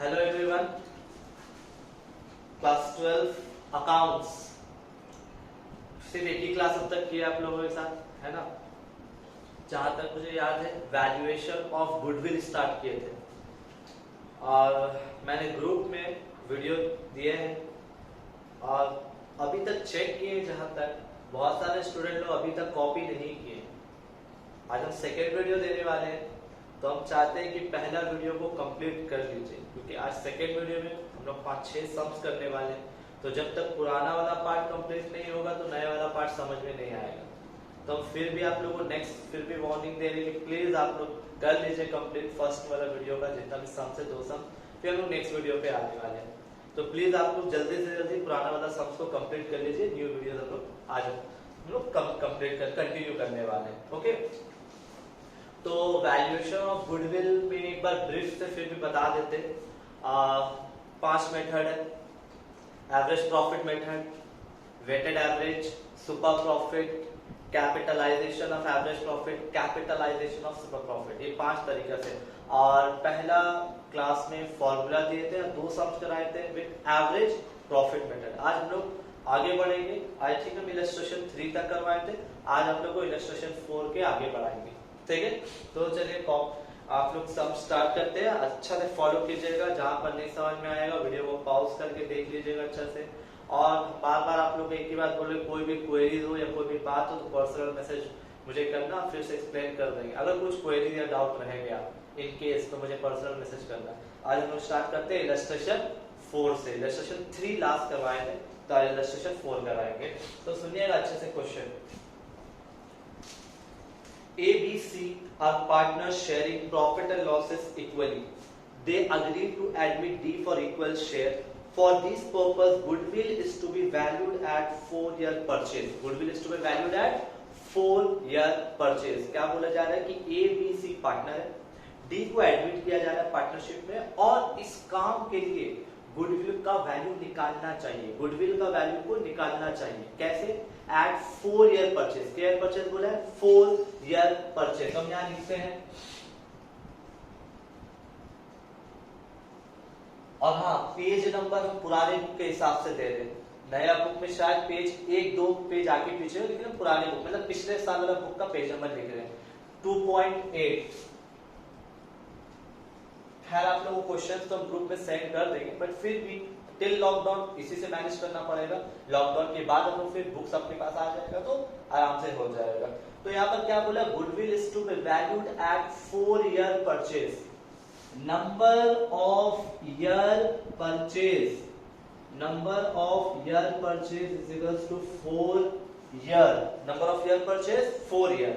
Hello everyone, class 12 accounts. सिर्फ एक ही class अब तक किया आप लोगों के साथ, है ना। जहां तक मुझे याद है वैल्यूएशन ऑफ गुडविल स्टार्ट किए थे और मैंने ग्रुप में वीडियो दिए हैं और अभी तक चेक किए। जहां तक बहुत सारे स्टूडेंट लोग अभी तक कॉपी नहीं किए। आज हम सेकेंड वीडियो देने वाले हैं, तो हम चाहते हैं कि पहला वीडियो को कंप्लीट कर लीजिए, क्योंकि आज सेकेंड वीडियो में हम लोग 5-6 सम्स करने वाले हैं। तो जब तक पुराना वाला पार्ट कंप्लीट नहीं होगा तो नया वाला पार्ट समझ में नहीं आएगा। तो हम फिर भी आप लोगों को नेक्स्ट फिर भी वार्निंग दे रहे हैं कि प्लीज आप लोग कर लीजिए कंप्लीट फर्स्ट वाला वीडियो का जितना भी सम से 2 सम, फिर हम लोग नेक्स्ट वीडियो पे आने वाले हैं। तो प्लीज आप लोग जल्दी से जल्दी पुराना वाला सम्स को कंप्लीट कर लीजिए। न्यू वीडियो हम लोग आज हम लोग कंप्लीट कर कंटिन्यू करने वाले हैं। ओके, तो वैल्यूएशन ऑफ गुडविल में एक बार ब्रीफ से फिर भी बता देते। 5 मेथड है। Average profit method, weighted average, super profit, capitalisation of average profit, capitalisation of super profit, ये 5 तरीका से। और पहला क्लास में फॉर्मूला दिए थे और 2 सम्स कराए थे विद एवरेज प्रॉफिट मेथड। आज हम लोग आगे बढ़ेंगे। आई थिंक हम इलस्ट्रेशन 3 तक करवाए थे, आज हम लोग को इलस्ट्रेशन 4 के आगे बढ़ाएंगे। ठीक है, तो चलिए आप लोग सम स्टार्ट करते हैं। अच्छा से फॉलो कीजिएगा, जहां पर नहीं समझ में आएगा वीडियो को पॉज करके देख लीजिएगा अच्छा से। और बार बार आप लोग एक ही बात बोले, कोई भी क्वेरीज हो या कोई भी बात हो तो पर्सनल मैसेज मुझे करना, फिर से एक्सप्लेन कर देंगे। अगर कुछ क्वेरी या डाउट रह गया इन केस तो मुझे पर्सनल मैसेज करना। आज हम लोग स्टार्ट करते हैं इलस्ट्रेशन 4 से। इलस्ट्रेशन 3 लास्ट करवाए थे, तो आज इलस्ट्रेशन 4 कराएंगे। तो सुनिएगा अच्छे से question. A, B, C are partners sharing profit and losses equally. They agree to admit D for equal share. For this purpose, goodwill is to be valued at 4-year purchase. Goodwill is to be valued at 4-year purchase. क्या बोला जा रहा है कि A, B, C partner है, D को admit किया जा रहा है पार्टनरशिप में और इस काम के लिए गुडविल का वैल्यू निकालना चाहिए। गुडविल का वैल्यू को निकालना चाहिए कैसे? Eight 4-year purchase. क्या परचेज बोला है? 4-year purchase. हम यहां लिखते हैं। और हाँ, पेज नंबर हम पुराने बुक के हिसाब से दे रहे हैं। नया बुक में शायद पेज 1-2 पेज आगे पीछे हो, लेकिन पुराने बुक मतलब पिछले साल वाला बुक का पेज नंबर लिख रहे हैं 2.8। खैर आप लोगों को क्वेश्चंस तो हम ग्रुप में सेंड कर देंगे, बट फिर भी टिल लॉकडाउन इसी से मैनेज करना पड़ेगा। लॉकडाउन के बाद हम लोग फिर बुक्स अपने पास आ जाएगा तो आराम से हो जाएगा। तो यहाँ पर क्या बोला? Goodwill is to be valued at 4-year purchase. Number of year purchase, number of year purchase is equals to 4-year। Number of year purchase 4-year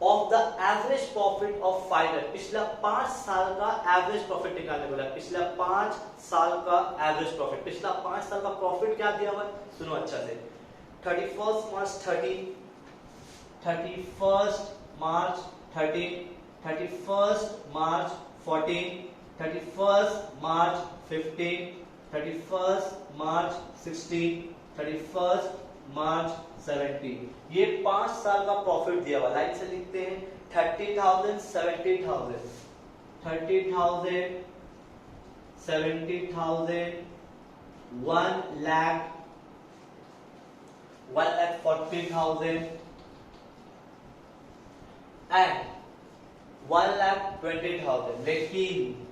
of the average profit of 5 years। पिछला 5 साल का average profit निकालने बोला। पिछला 5 साल का average profit, पिछला 5 साल का प्रॉफिट क्या दिया हुआ? सुनो अच्छा से। 31 मार्च 30, 31 मार्च 30, 31 मार्च 14, 31 मार्च 15, 31 मार्च 16, 31 मार्च 17। ये 5 साल का प्रॉफिट दिया हुआ। लाइन से लिखते हैं 30,000, 70,000, 30,000, 70,000, 1 lakh, 1,40,000 एंड 1,20,000। लेकिन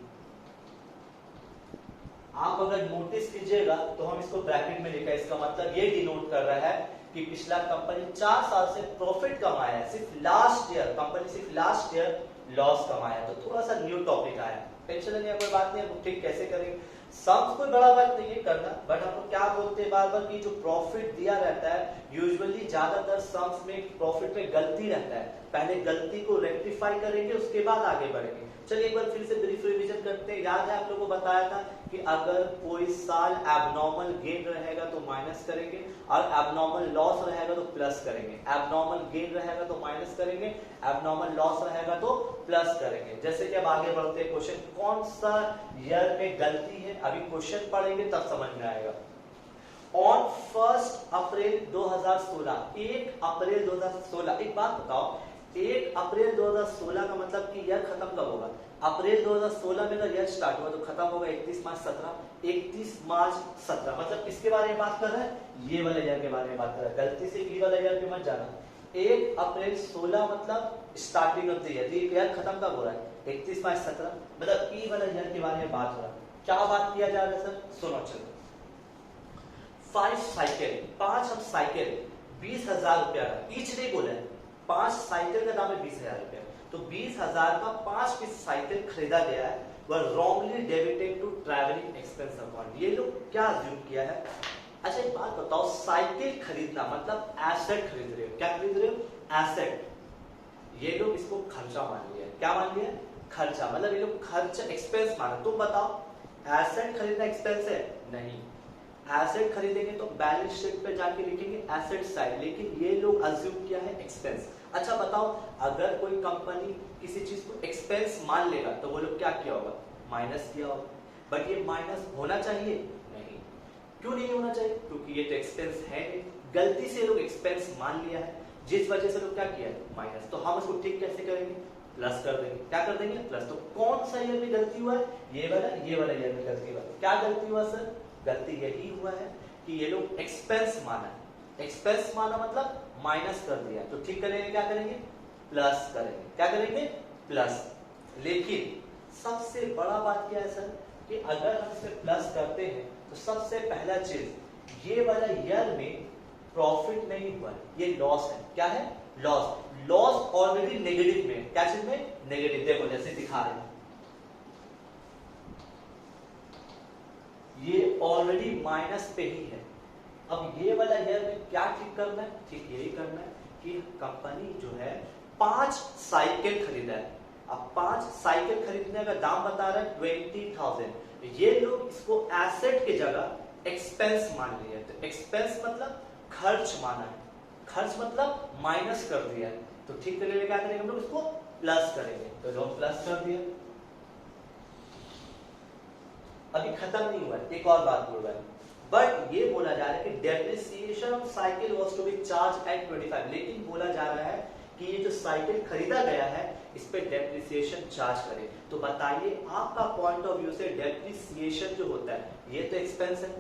आप अगर नोटिस कीजिएगा तो हम इसको ब्रैकेट में लिखा है। इसका मतलब ये डिनोट कर रहा है कि पिछला कंपनी 4 साल से प्रॉफिट कमाया है, सिर्फ लास्ट ईयर कंपनी सिर्फ लास्ट ईयर लॉस कमाया। तो थोड़ा सा न्यू टॉपिक आया, टेंशन नहीं है, कोई बात नहीं है, ठीक कैसे करेंगे। सम्स कोई बड़ा बात नहीं है करना, बट हम लोग क्या बोलते हैं बार बार कि जो प्रॉफिट दिया रहता है यूजुअली ज्यादातर सम्स में प्रॉफिट में गलती रहता है। पहले गलती को रेक्टिफाई करेंगे, उसके बाद आगे बढ़ेंगे। चलिए एक बार फिर से ब्रीफ रिवीजन करते हैं। याद है आप लोगों को बताया था कि अगर कोई साल एबनॉर्मल गेन रहेगा तो माइनस करेंगे और एबनॉर्मल लॉस रहेगा तो प्लस करेंगे। एबनॉर्मल गेन रहेगा तो माइनस करेंगे, एबनॉर्मल लॉस रहेगा तो प्लस करेंगे। जैसे कि अब आगे बढ़ते हैं क्वेश्चन, कौन सा ईयर में गलती है अभी क्वेश्चन पढ़ेंगे तब समझ में आएगा। ऑन 1 अप्रैल 2016, 1 अप्रैल 2016। एक बात बताओ, 1 अप्रैल 2016 का मतलब कि ईयर खत्म कब होगा? अप्रैल 2016 में अगर ईयर स्टार्ट हुआ तो खत्म होगा 31 मार्च 17। 31 मार्च 17 मतलब किसके बारे में बात कर रहा है? ये वाले ईयर के बारे में बात कर रहा है। गलती से ई वाला ईयर पे मत जाना। 1 अप्रैल 16 मतलब starting of the year, year खत्म कब हो रहा है? 31 मार्च 17 मतलब ई वाला ईयर के बारे में बात हो रहा है। क्या बात किया जा रहा है सर? सुनो चलो। 5 साइकिल, 5 हम साइकिल 20,000 रुपया का, ईच नहीं बोला है, 5 साइकिल का दाम है 20,000 रुपया। तो 20,000 का 5 पीस साइकिल खरीदा गया है, वह wrongly debited to travelling expense account. ये लोग क्या अज्यूम किया है? अच्छा एक बात बताओ, साइकिल खरीदना मतलब एसेट खरीद रहे हो। क्या खरीद रहे हो? एसेट। ये लोग इसको खर्चा मान लिया। क्या मान लिया? खर्चा। मतलब ये लोग खर्च एक्सपेंस माना। तुम बताओ एसेट खरीदना एक्सपेंस है? नहीं। एसेट खरीदेंगे तो बैलेंस शीट पे जाके लिखेंगे एसेट साइड, लेकिन ये लोग अज्यूम किया है एक्सपेंस। अच्छा बताओ, अगर कोई कंपनी किसी चीज को एक्सपेंस मान लेगा तो वो लोग क्या किया होगा? माइनस किया होगा। बट ये माइनस होना चाहिए? नहीं। क्यों नहीं होना चाहिए? क्योंकि ये तो एक्सपेंस है नहीं। गलती से लोग एक्सपेंस मान लिया है, जिस वजह से लोग क्या किया है? माइनस। तो हम इसको ठीक कैसे करेंगे? प्लस कर देंगे। क्या कर देंगे? प्लस। तो कौन सा ईयर में गलती हुआ है? ये वाला ईयर में गलती हुआ है। क्या गलती हुआ सर? गलती यही हुआ है कि ये लोग एक्सपेंस माना है। एक्सपेंस माना मतलब माइनस कर दिया। तो ठीक करेंगे, क्या करेंगे? प्लस करेंगे। क्या करेंगे? प्लस। लेकिन सबसे बड़ा बात क्या है सर कि अगर हम इसे प्लस करते हैं तो सबसे पहला चीज, ये वाला ईयर में प्रॉफिट नहीं हुआ है, ये लॉस है। क्या है? लॉस। लॉस ऑलरेडी नेगेटिव में। क्या चीज में? नेगेटिव। देखो जैसे दिखा रहे हैं, ये ऑलरेडी माइनस पे ही है। अब ये वाला ईयर में क्या ठीक करना है? ठीक यही करना है कि कंपनी जो है 5 साइकिल खरीदा है। अब 5 साइकिल खरीदने का दाम बता रहा है 20,000। ये लोग इसको एसेट की जगह एक्सपेंस मान लिया। तो एक्सपेंस मतलब खर्च माना है, खर्च मतलब माइनस कर दिया है। तो ठीक करने में क्या करेंगे हम लोग? इसको प्लस करेंगे। तो लोग प्लस कर दिया। अभी खत्म नहीं हुआ है, एक और बात बोल रहा है। बट ये बोला जा रहा है कि depreciation of cycle was to be charge at 25। लेकिन बोला जा रहा है कि ये जो साइकिल खरीदा गया है इस पे डेप्रिसिएशन चार्ज करें। तो बताइए आपका पॉइंट ऑफ व्यू से डेप्रिसिएशन जो होता है ये तो एक्सपेंस है,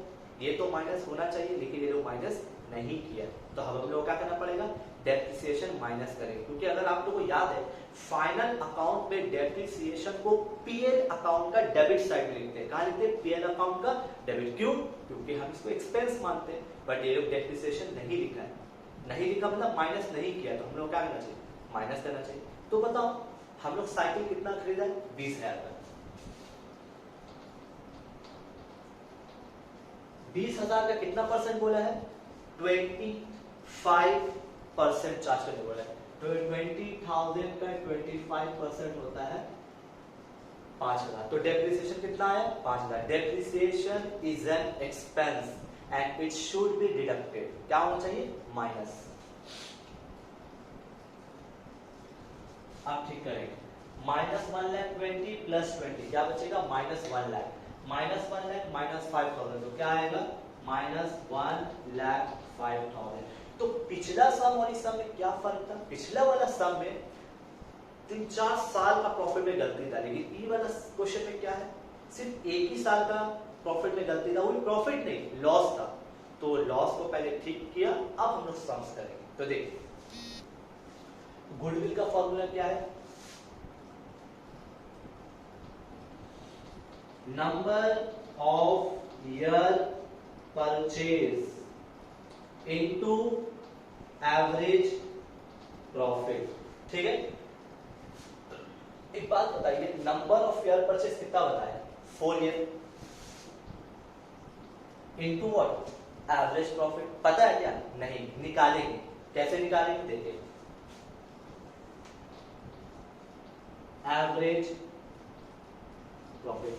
ये तो माइनस होना चाहिए, लेकिन ये लोग माइनस नहीं किया। तो हम लोग क्या करना पड़ेगा? डेप्रिसिएशन माइनस करेंगे। क्योंकि अगर आप लोगों को याद है फाइनल अकाउंट में डेप्रिसिएशन को पीएल अकाउंट का डेबिट साइड में लिखते हैं। कहां लिखते हैं? पीएल अकाउंट का डेबिट। क्यों? क्योंकि हम इसको एक्सपेंस मानते हैं। बट ये लोग डेप्रिसिएशन नहीं लिखा है। नहीं लिखा मतलब माइनस नहीं किया। तो हम लोग क्या करना चाहिए? माइनस करना चाहिए। तो बताओ हम लोग साइकिल कितना खरीदा है? 20,000 का। 20,000 का कितना परसेंट बोला है? 25% चार्ज करने बोला है। तो 20,000 का 25% होता है 5,000। तो डेप्रिसिएशन कितना है? 5,000। Depreciation is an expense and it should be deducted. क्या होना चाहिए? माइनस। आप ठीक करेंगे। -1,20,000 प्लस 20 क्या बचेगा? -1,00,000। -1,00,000 माइनस 5,000 तो क्या आएगा? -1,05,000। तो पिछला सम और इस सम में क्या फर्क था? पिछला वाला सम में 3-4 साल का प्रॉफिट में गलती था, लेकिन ई वाला क्वेश्चन में क्या है? सिर्फ एक ही साल का प्रॉफिट में गलती था। वो प्रॉफिट नहीं, लॉस था। तो लॉस को पहले ठीक किया। अब हम लोग सम्स करेंगे। तो देखिए गुडविल का फॉर्मूला क्या है? Number of year purchase into average profit. ठीक है, एक बात बताइए, नंबर ऑफ ईयर परचेज कितना बताया? 4 year into what? Average profit. पता है क्या? नहीं, निकालेंगे। कैसे निकालेंगे? देखिए एवरेज प्रॉफिट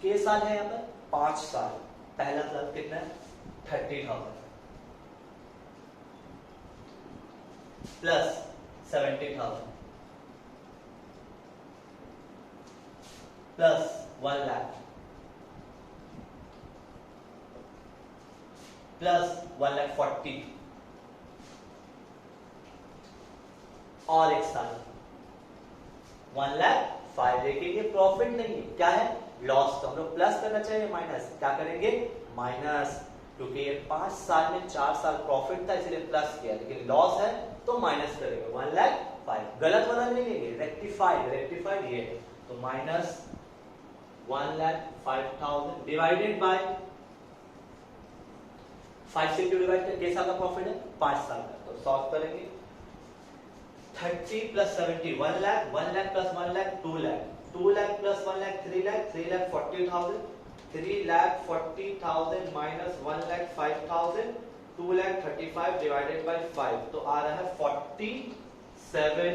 के साल है यहाँ पर 5 साल। पहला साल कितना है? 30,000 प्लस 70,000 प्लस 1,00,000 प्लस 1,40,000 और एक साल 1,05,000, लेकिन ये प्रॉफिट नहीं है, क्या है, लॉस। तो हम लोग प्लस करना चाहिए माइनस, क्या करेंगे, माइनस, क्योंकि ये 5 साल में 4 साल प्रॉफिट था इसलिए प्लस किया, लेकिन लॉस है तो माइनस करेंगे। 1,05,000 गलत वाला नहीं लेंगे, रेक्टिफाइड ये, तो माइनस 1,05,000 डिवाइडेड बाय 5 से क्यों डिवाइड किया, साल का प्रॉफिट है, 5 साल का, तो सॉल्व करेंगे। 30 plus 70 1 lakh, 1 lakh plus 1 lakh 2 lakh, 2 lakh plus 1 lakh 3 lakh, 3 lakh 40,000, 3 lakh 40,000 minus 1 lakh 5,000, 2 lakh 35 divided by 5, तो आ रहा है 47,000।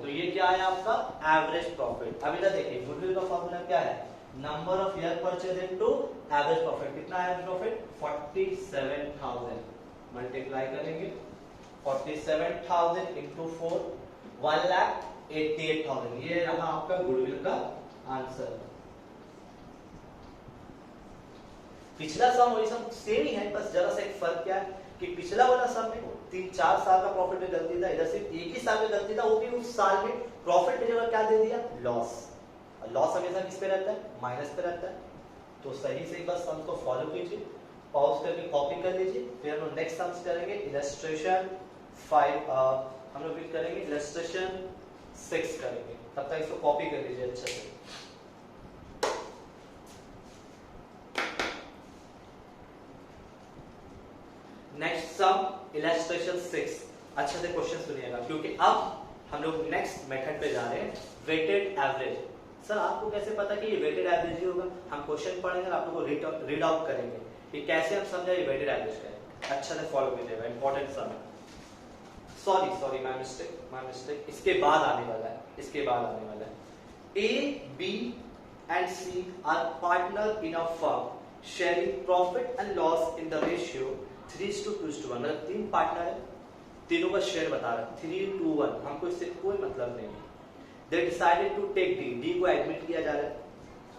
तो ये क्या है आपका एवरेज प्रॉफिट। अब इधर देखिए गुडविल का फॉर्मूला क्या है, number of year purchase into average profit. कितना है एवरेज प्रॉफिट, 47,000, मल्टीप्लाई करेंगे 47,000 इंटू 4, 1,88,000, ये रहा आपका गुडविल का आंसर। पिछला सम वही सम सेम ही है, बस जरा सा एक फर्क क्या है कि पिछला वाला सम में 3-4 साल का प्रॉफिट में गलती था, इधर सिर्फ एक ही साल में गलती था, वो भी उस साल में प्रॉफिट की जगह क्या दे दिया, लॉस। और लॉस हमेशा किस पे रहता है, माइनस पे रहता है। तो सही से एक बार सम को फॉलो कीजिए, पॉज करके कॉपी कर लीजिए, फिर हम लोग नेक्स्ट सम्स करेंगे। इलस्ट्रेशन 5 हम लोग करेंगे, इलस्ट्रेशन 6 करेंगे, तब तक इसको कॉपी कर लीजिए अच्छे से। नेक्स्ट सम इलस्ट्रेशन 6, अच्छे से क्वेश्चन सुनिएगा, क्योंकि अब हम लोग नेक्स्ट मेथड पे जा रहे हैं, वेटेड एवरेज। सर आपको कैसे पता कि ये वेटेड एवरेज ही होगा, हम क्वेश्चन पढ़ेंगे और आप लोगों को रीड आउट करेंगे कि कैसे हम समझा ये वेटेड एवरेज का है। अच्छा से फॉलो कीजिएगा, इंपॉर्टेंट सम है। सॉरी माय मिस्टेक, इसके बाद आने वाला है। A, B and C are partner in a firm sharing profit and loss in the ratio 3:2:1, मतलब 3 पार्टनर है, तीनों का शेयर बता रहा है 3:1, हमको इससे कोई मतलब नहीं है। They decided to take D को एडमिट किया जा रहा है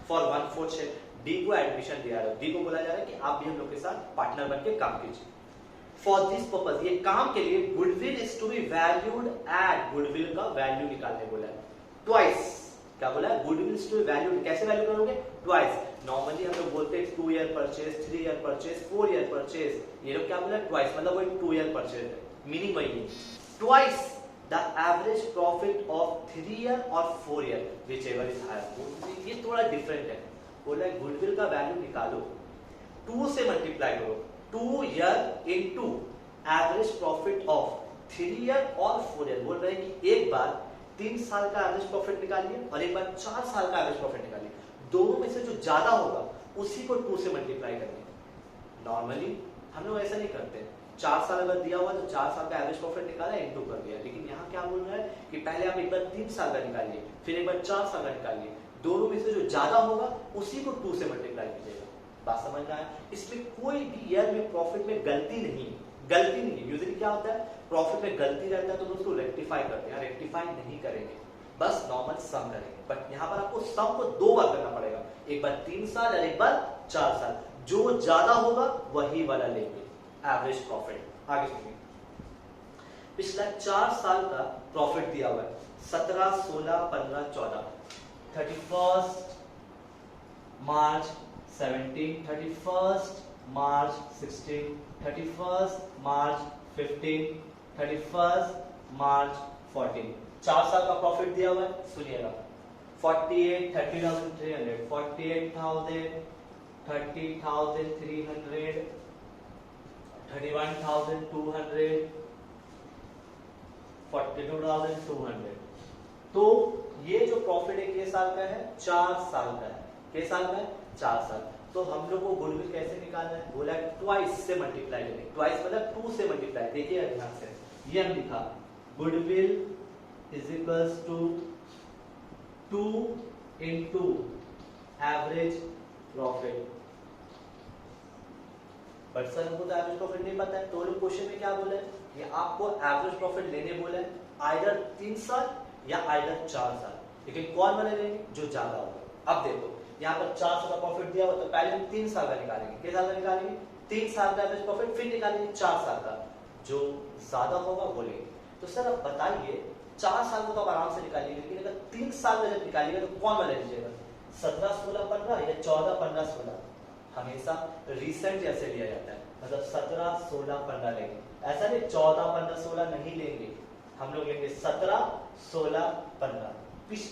फॉर 1/4 शेयर, डी को एडमिशन दिया जा रहा है, डी को बोला जा रहा है कि आप भी हम लोग के साथ पार्टनर बनके काम कीजिए। फॉर दिस पर्पस, ये काम के लिए goodwill is to be valued at, goodwill का वैल्यू निकालने बोला है, ट्वाइस। क्या बोला है, goodwill is to be valued, कैसे वैल्यू करोगे, ट्वाइस। नॉर्मली हम लोग बोलते हैं 2 year purchase, 3 year purchase, 4 year purchase, ये लोग क्या बोला है, ट्वाइस, मतलब वही 2 ईयर परचेज है, मीनिंग वही है, twice the average profit of 3 year और 4 ईयर व्हिचएवर इज हायर। ये थोड़ा डिफरेंट है, बोला है गुडविल का वैल्यू निकालो, 2 से मल्टीप्लाई करो, 2 year into average profit of 3 year और 4 ईयर। बोल रहे हैं कि एक बार 3 साल का एवरेज प्रॉफिट निकालिए और एक बार 4 साल का एवरेज प्रॉफिट निकालिए, दोनों में से जो ज्यादा होगा उसी को 2 से मल्टीप्लाई करेंगे। नॉर्मली हम लोग ऐसा नहीं करते, 4 साल अगर दिया हुआ तो 4 साल का एवरेज प्रॉफिट निकाला, इंटू कर दिया, लेकिन यहाँ क्या बोल रहा है कि पहले आप एक बार 3 साल का निकालिए, फिर एक बार 4 साल का निकालिए, दोनों में से जो ज्यादा होगा उसी को 2 से मल्टीप्लाई कीजिएगा। बात समझ में आया, इसमें कोई भी ईयर में प्रॉफिट में गलती नहीं है। यूजुअली क्या होता है, प्रॉफिट में गलती रहता है तो उसको रेक्टिफाई करते हैं, रेक्टिफाई नहीं करेंगे, बस नॉर्मल सम करेंगे। बट यहाँ पर आपको सम को 2 बार करना पड़ेगा, एक बार 3 साल और एक बार 4 साल, जो ज्यादा होगा वही वाला लेंगे एवरेज प्रॉफिट। आगे सुनिए, पिछला 4 साल का प्रॉफिट दिया हुआ है, 17, 16, 15, 14, 31 मार्च 17, 31 मार्च 16, 31 मार्च 15, 31 मार्च 14, 4 साल का प्रॉफिट दिया हुआ है, सुनिएगा 30,300, 48,000, 30,300, 31,200, 42,200। तो ये जो प्रॉफिट है किस साल का है, 4 साल का है, किस साल का है, 4 साल। तो हम लोग को गुडविल कैसे निकालना है, बोला ट्वाइस से मल्टीप्लाई करेंगे, ट्वाइस मतलब 2 से मल्टीप्लाई। देखिए ध्यान से, ये हम लिखा goodwill is equals to 2 into average profit. But sir हमको तो एवरेज प्रॉफिट नहीं पता है, तो लोग क्वेश्चन में क्या बोले, ये आपको एवरेज प्रॉफिट लेने बोले आइदर 3 साल या आइदर 4 साल, लेकिन कौन वाले लेंगे, जो ज्यादा होगा। अब देखो यहाँ पर 4 साल का प्रॉफिट दिया हुआ, तो पहले हम 3 साल का निकालेंगे, किस साल का निकालेंगे, 3 साल का एवरेज प्रॉफिट, फिर निकालेंगे 4 साल का, जो ज्यादा होगा वो लेंगे। तो सर अब बताइए 4 साल को तो आप आराम से निकालिए, लेकिन अगर 3 साल में जब निकालिएगा तो कौन वाला लीजिएगा, 17, 16, 15 या 14, 15, 16? हमेशा रिसेंट ईयर से लिया जाता है, मतलब 17, 16, 15 लेंगे, ऐसा नहीं 14, 15, 16 नहीं लेंगे, हम लोग लेंगे 17, 16, 15,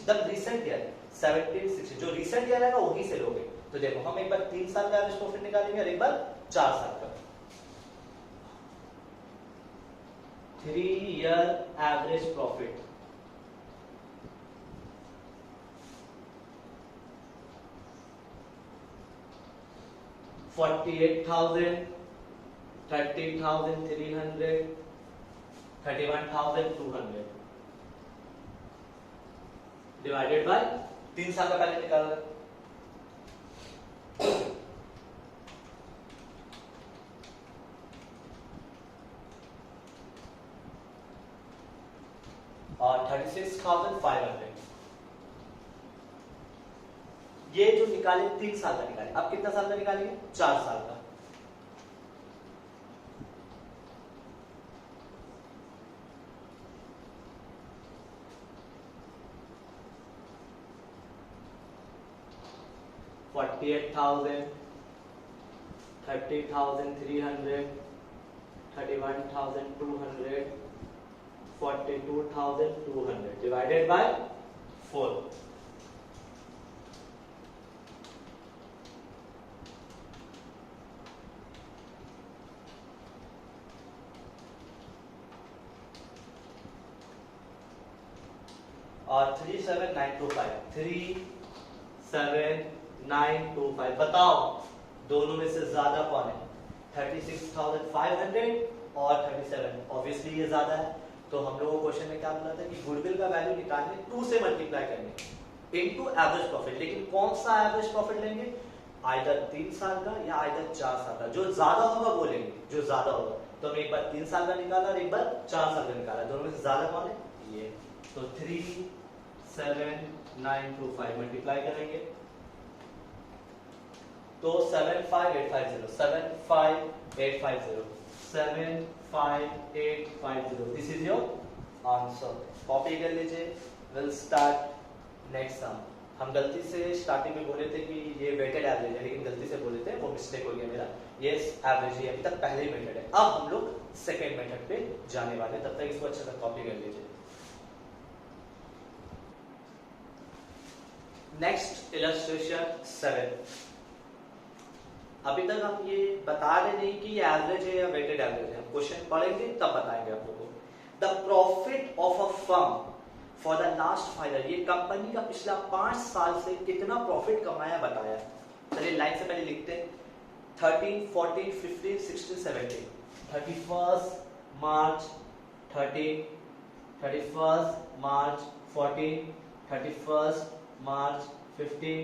द रिसेंट ईयर 17, 16, जो रिसेंट ईयर है वही से लोगे। तो देखो हम एक बार 3 साल का एवरेज प्रॉफिट निकालेंगे और एक बार 4 साल का। 3 year average profit, $48,000, $30,300, $31,200 divided by 3 साल का पहले निकाल रहे, और 36,500। ये जो निकाले 3 साल का निकाले, अब कितना साल का निकालेंगे, 4 साल का। $48,000, $30,300, $31,200, $42,200 divided by 4। और 37925, 37925, बताओ दोनों में से ज्यादा कौन है, 36,500 और 37, ऑब्वियसली ये ज्यादा है। तो हम लोगों को क्वेश्चन में क्या बोला था कि गुडविल का वैल्यू निकालने 2 से मल्टीप्लाई करने इनटू एवरेज प्रॉफिट, लेकिन कौन सा एवरेज प्रॉफिट लेंगे, आइदर 3 साल का या आइदर 4 साल का, जो ज्यादा होगा वो लेंगे, जो ज्यादा होगा। तो हम एक बार 3 साल का निकाला और एक बार 4 साल का निकाला, दोनों में से ज्यादा कौन है, ये। तो 37925 मल्टीप्लाई करेंगे तो 75850, 75850, 75850, this is your answer. Copy कर लीजिए। Will start next sum. हम गलती से स्टार्टिंग में बोले थे कि ये वेटेड एवरेज है, लेकिन गलती से बोले थे, वो मिस्टेक हो गया मेरा। ये एवरेज ही अभी तक पहले ही मेथड है। अब हम लोग सेकेंड मेथड पे जाने वाले हैं, तब तक इसको अच्छे से कॉपी कर लीजिए। Next illustration 7। अभी तक हम ये बता रहे नहीं कि ये एवरेज है या वेटेड एवरेज है, हम क्वेश्चन पढ़ेंगे तब बताएंगे आप लोगों को। The profit of a firm for the last 5 year, ये कंपनी का पिछला 5 साल से कितना प्रॉफिट कमाया बताया। चलिए लाइन से पहले लिखते हैं, 13, 14, 15, 16, 17, 31 मार्च 13, 31 मार्च 14, 31 मार्च 15,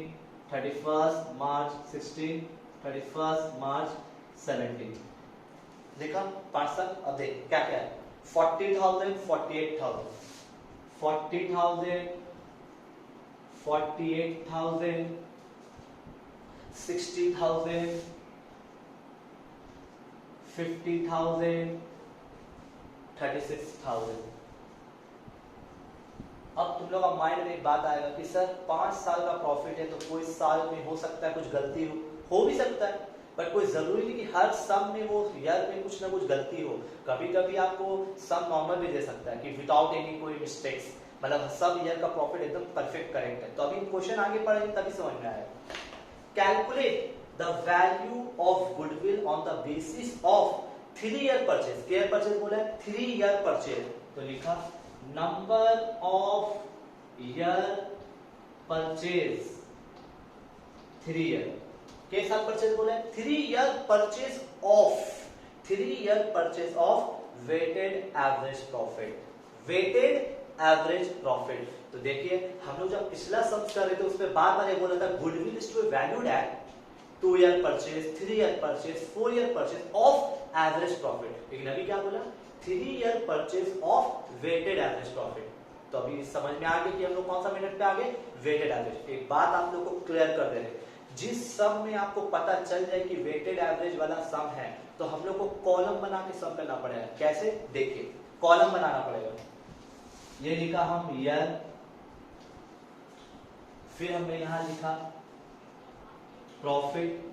31 मार्च 16, 31 मार्च 17। लिखा 5 साल। अब देख क्या क्या है, 40,000, 48,000, 40,000, 48,000, 60,000, 50,000, 36,000। अब तुम लोग का माइंड में एक बात आएगा कि सर 5 साल का प्रॉफिट है तो कोई साल में हो सकता है कुछ गलती हो भी सकता है, बट कोई जरूरी नहीं कि हर सम में वो ईयर में कुछ ना कुछ गलती हो। कभी कभी आपको सम नॉर्मल भी दे सकता है कि विदाउट एनी कोई मिस्टेक्स, मतलब सब ईयर का प्रॉफिट एकदम परफेक्ट करेक्ट है। तो अभी क्वेश्चन आगे पढ़ेंगे तभी समझ में आएगा। Calculate the value of goodwill on the basis of 3 year purchase. क्या परचेज बोला है, 3 ईयर परचेज। तो लिखा number of year purchase 3 year के साथ परचेज बोला है, 3 year purchase of, 3 year purchase of weighted average profit, weighted average profit. तो देखिए हम लोग जब पिछला सम कर रहे थे उसमें बार बार ये बोला था goodwill is to be valued at 2 year purchase, 3 year purchase, 4 year purchase of average profit. लेकिन अभी क्या बोला, 3 year purchase of weighted average profit. तो अभी समझ में आ गया कि हम लोग कौन सा मिनट पे आ गए, वेटेड एवरेज। एक बात आप लोग को क्लियर कर दे रहे, जिस सम में आपको पता चल जाए कि वेटेड एवरेज वाला सम है तो हम लोग को कॉलम बना के सम करना पड़ेगा। कैसे, देखिए कॉलम बनाना पड़ेगा। ये लिखा हम ईयर, फिर हमने यहां लिखा प्रॉफिट,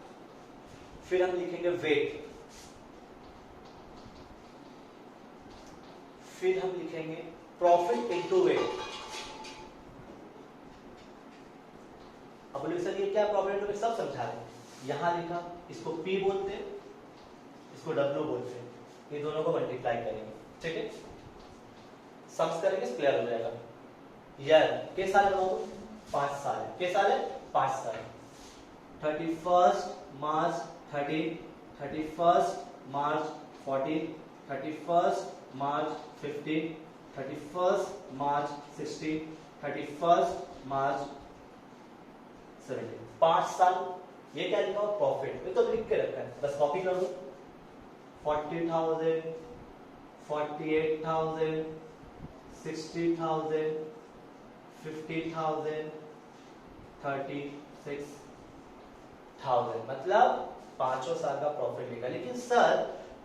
फिर हम लिखेंगे वेट, फिर हम लिखेंगे प्रॉफिट इनटू वेट। अब बोले सर ये क्या प्रॉफिट इनटू वेट, सब समझा रहे। यहां लिखा, इसको P बोलते हैं, इसको W बोलते हैं, ये दोनों को मल्टीप्लाई करेंगे, ठीक है, सम्स करेंगे, क्लियर हो जाएगा। ईयर के साल बताओ, 5 साल है, के साल है 5 साल। 31 मार्च 13, 31 मार्च 14, 31 मार्च 15, 31 मार्च 16, 31 मार्च 17, 5 साल। ये क्या लिखा हो, प्रॉफिट, ये तो लिख के रखा है, बस कॉपी कर दो। 40,000, 48,000, 60,000, 50,000, 36,000, मतलब 5 साल का प्रॉफिट लिखा। लेकिन सर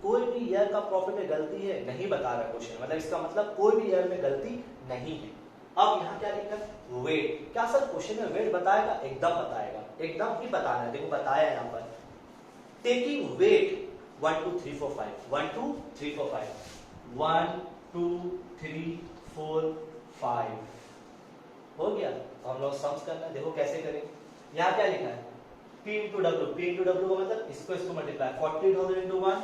कोई भी ईयर का प्रॉफिट में गलती है, नहीं बता रहा क्वेश्चन, मतलब इसका मतलब कोई भी ईयर में गलती नहीं है। अब यहाँ क्या लिखा है, वेट। क्या सर क्वेश्चन में वेट बताएगा? एकदम बताएगा, एकदम ही बताना है। देखो बताया यहाँ पर, टेकिंग वेट 1 2 3 4 5, 1 2 3 4 5, 1 2 3 4 5 हो गया। तो हम लोग सम्स करना है, देखो कैसे करें। यहाँ क्या लिखा है, P into W, P into W का मतलब इसको multiply, 40,000 into 1,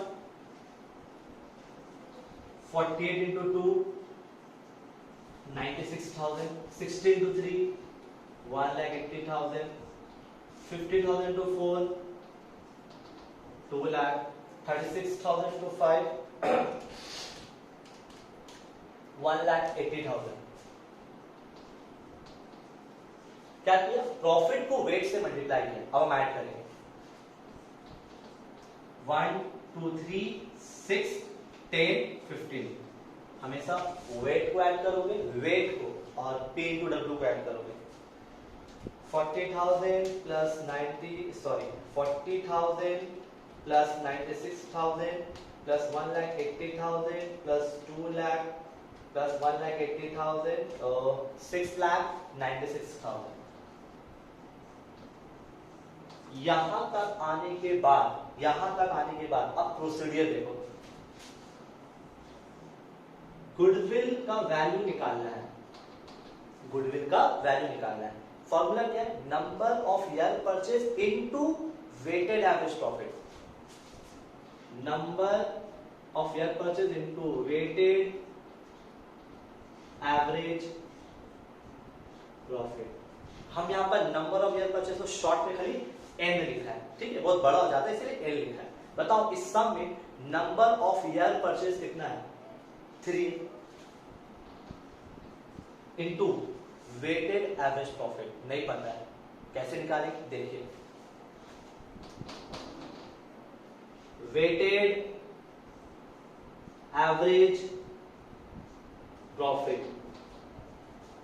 48 into 2, 96,000, 60 into 3, 1,80,000, 50,000 into 4, 2 lakh, 36,000 into 5, 1,80,000। क्या किया, प्रॉफिट को वेट से मल्टीप्लाई किया। अब हम ऐड करेंगे 1 2 3 6 10 15, हमेशा वेट को ऐड करोगे, वेट को, और P इंटू डब्ल्यू को ऐड करोगे। 40,000 plus 40,000 plus 96,000 plus 1,80,000 plus 2 lakh plus 1,80,000, 6,96,000। यहां तक आने के बाद अब प्रोसीडियर देखो। गुडविल का वैल्यू निकालना है, गुडविल का वैल्यू निकालना है। फॉर्मूला क्या है, number of year purchase into weighted average profit, number of year purchase into weighted average profit. हम यहां पर नंबर ऑफ ईयर परचेज को शॉर्ट में खाली N लिखा है, ठीक है, बहुत बड़ा हो जाता है इसलिए N लिखा है। बताओ इस सम में नंबर ऑफ ईयर परचेज कितना है, 3 इंटू वेटेड एवरेज प्रॉफिट, नहीं पता है, कैसे निकालेंगे देखिए। Weighted average profit,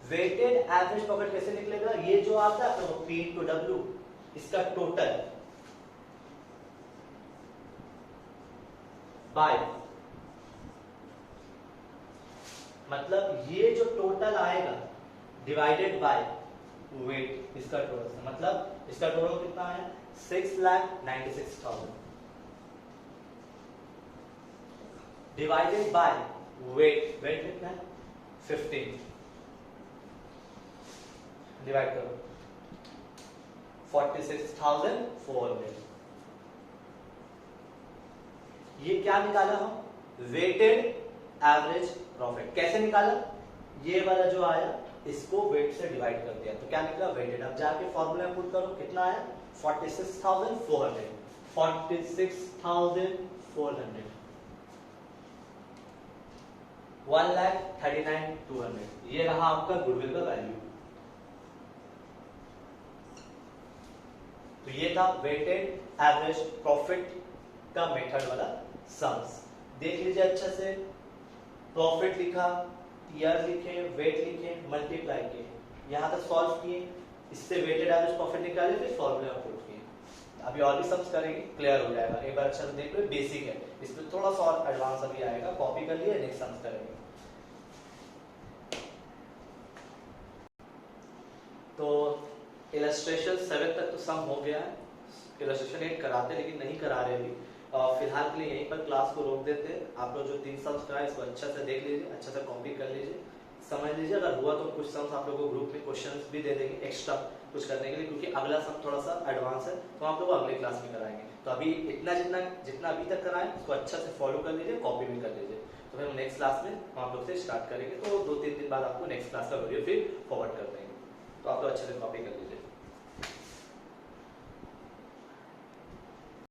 weighted average profit कैसे निकलेगा, ये जो आता है तो P इंटू डब्ल्यू, इसका टोटल बाय, मतलब ये जो टोटल आएगा डिवाइडेड बाय वेट, इसका टोटल, मतलब इसका टोटल कितना है, 6,96,000 डिवाइडेड बाय वेट, वेट कितना है 15, डिवाइड करो 46,400। ये क्या निकाला हम, वेटेड एवरेज प्रॉफिट। कैसे निकाला, ये वाला जो आया इसको वेट से डिवाइड कर दिया तो क्या निकला, वेटेड। अब जाके फॉर्मूला पुट करो, कितना आया 46,400, 46,400, 1,39,200। ये रहा आपका गुडविल का वैल्यू। तो ये था वेटेड एवरेज प्रॉफिट का मेथड वाला सम्स। देख लीजिए अच्छे से, प्रॉफिट लिखा, ईयर लिखे, वेट लिखे, मल्टीप्लाई किए, यहां तक सॉल्व किए, इससे वेटेड एवरेज प्रॉफिट निकाले, फिर फॉर्मूला पुट किए। अभी और भी सम्स करेंगे, क्लियर हो जाएगा। एक बार अच्छा से देख लो, बेसिक है, इसमें थोड़ा सा और एडवांस अभी आएगा, कॉपी कर लिए, नेक्स्ट सम्स करेंगे। तो इलस्ट्रेशन 7 तक तो सम हो गया है, इलस्ट्रेशन 8 कराते लेकिन नहीं करा रहे अभी। फिलहाल के लिए यहीं पर क्लास को रोक देते हैं। आप लोग जो 3 सम्स कराए इसको अच्छा से देख लीजिए, अच्छा से कॉपी कर लीजिए, समझ लीजिए। अगर हुआ तो कुछ सम्स आप लोगों को ग्रुप में क्वेश्चंस भी दे देंगे एक्स्ट्रा कुछ करने के लिए, क्योंकि अगला सम थोड़ा सा एडवांस है तो आप लोग अगले क्लास में कराएंगे। तो अभी इतना जितना जितना अभी तक कराएं उसको अच्छा से फॉलो कर लीजिए, कॉपी भी कर लीजिए। तो फिर हम नेक्स्ट क्लास में हम आप लोग से स्टार्ट करेंगे। तो 2-3 दिन बाद आपको नेक्स्ट क्लास का वीडियो फिर फॉरवर्ड कर देंगे, तो आप लोग अच्छे से कॉपी कर लीजिए।